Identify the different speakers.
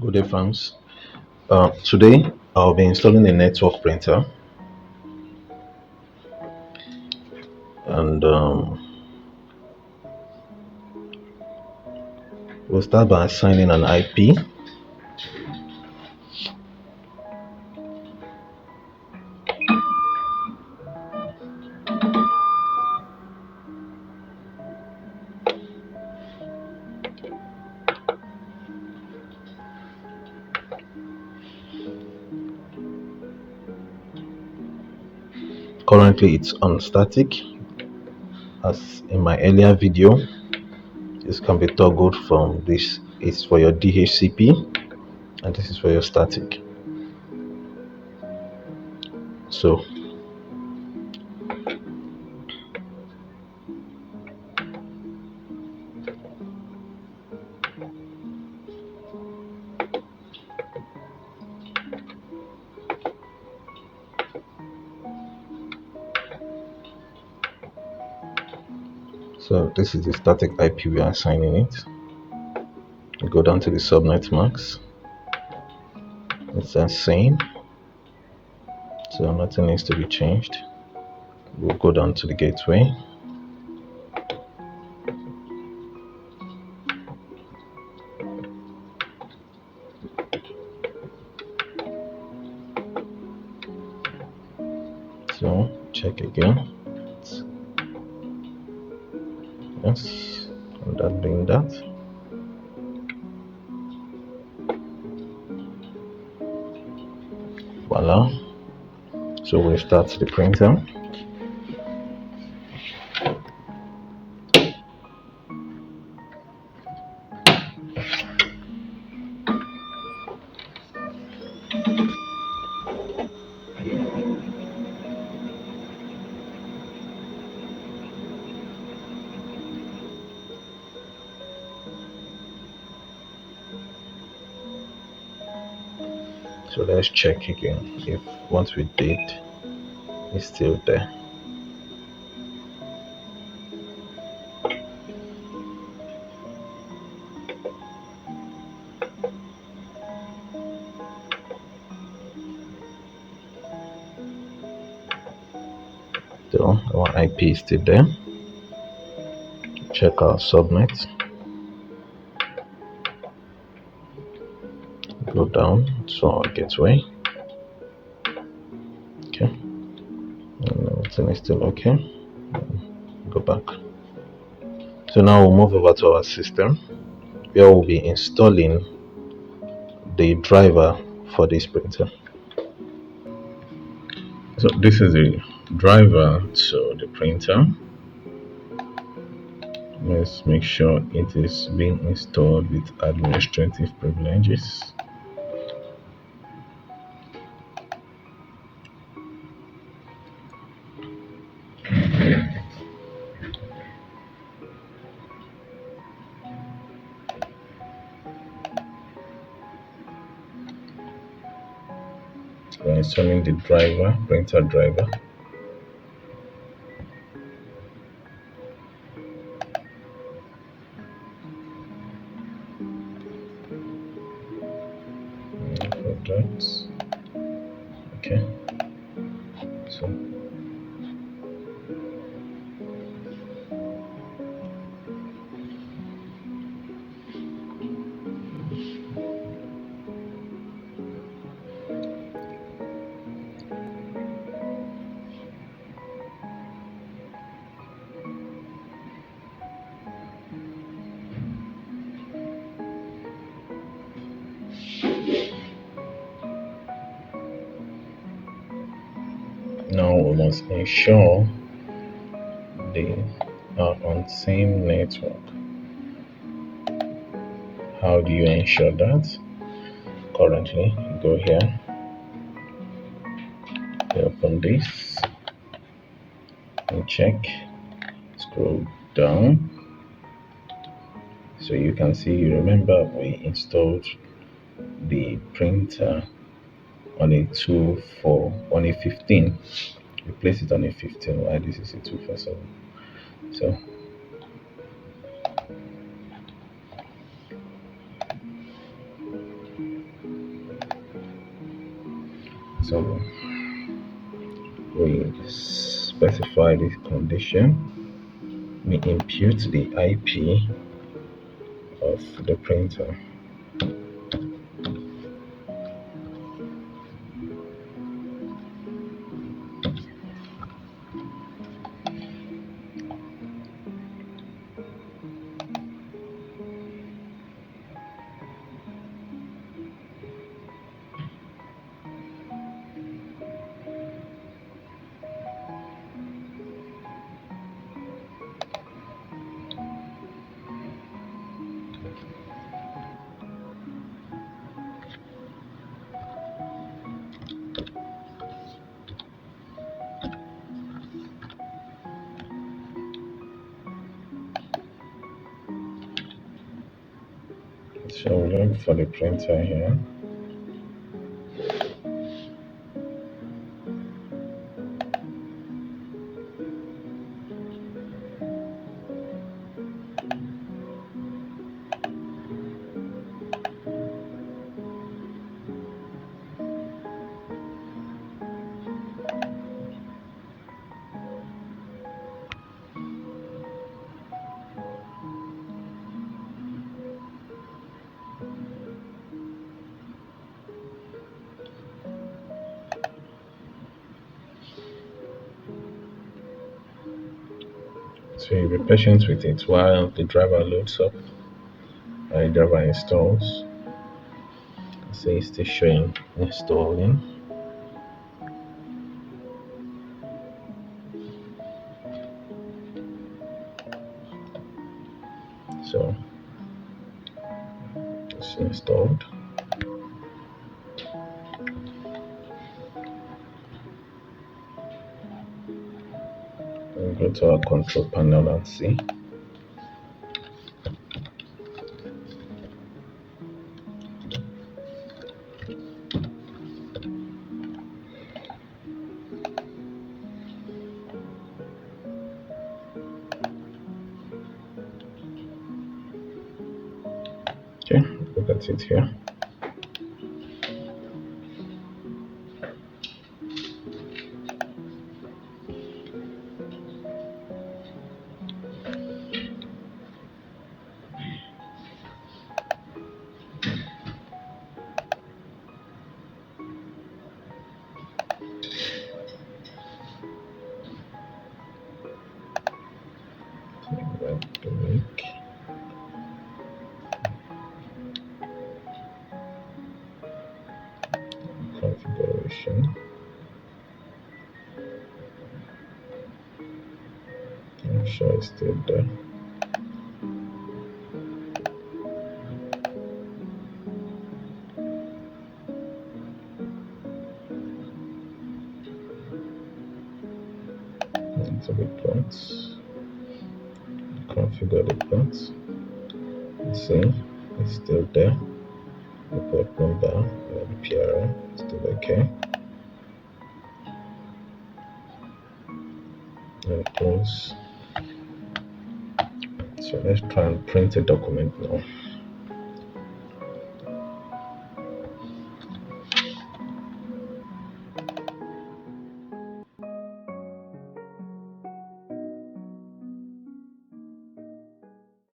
Speaker 1: Good day, friends. Today I'll be installing a network printer, and we'll start by assigning an IP. Currently, it's on static. As in my earlier video, this can be toggled from this is for your DHCP, and this is for your static. So this is the static IP we are assigning it. You go down to the subnet max. It says same, so nothing needs to be changed. We'll go down to the gateway. So check again. Yes, and that being that. Voila. So we'll start the printer. So let's check again if what we did is still there. So our IP is still there. Check our subnet. Go down to our gateway. Okay, and everything is still okay. Go back. So now we'll move over to our system, where we'll be installing the driver for this printer. So this is a driver to the printer. Let's make sure it is being installed with administrative privileges. We're installing the driver, printer driver. Products. Okay. So now we must ensure they are on same network. How do you ensure that? Currently, you go here, you open this, and check, scroll down. So you can see, you remember we installed the printer on a 15. We place it on a 15. Why this is a 247? So So we specify the condition. We impute the IP of the printer. So we look for the printer here. So you be patient with it while the driver loads up and the driver installs. So it's still showing installing. So it's installed. We'll go to our control panel and see. Okay, look at it here. The link. Configuration. I'm sure it's still there. Into the plots. Configure the plots. See, it's still there. The port number, the PRM, still okay. And close. So let's try and print a document now.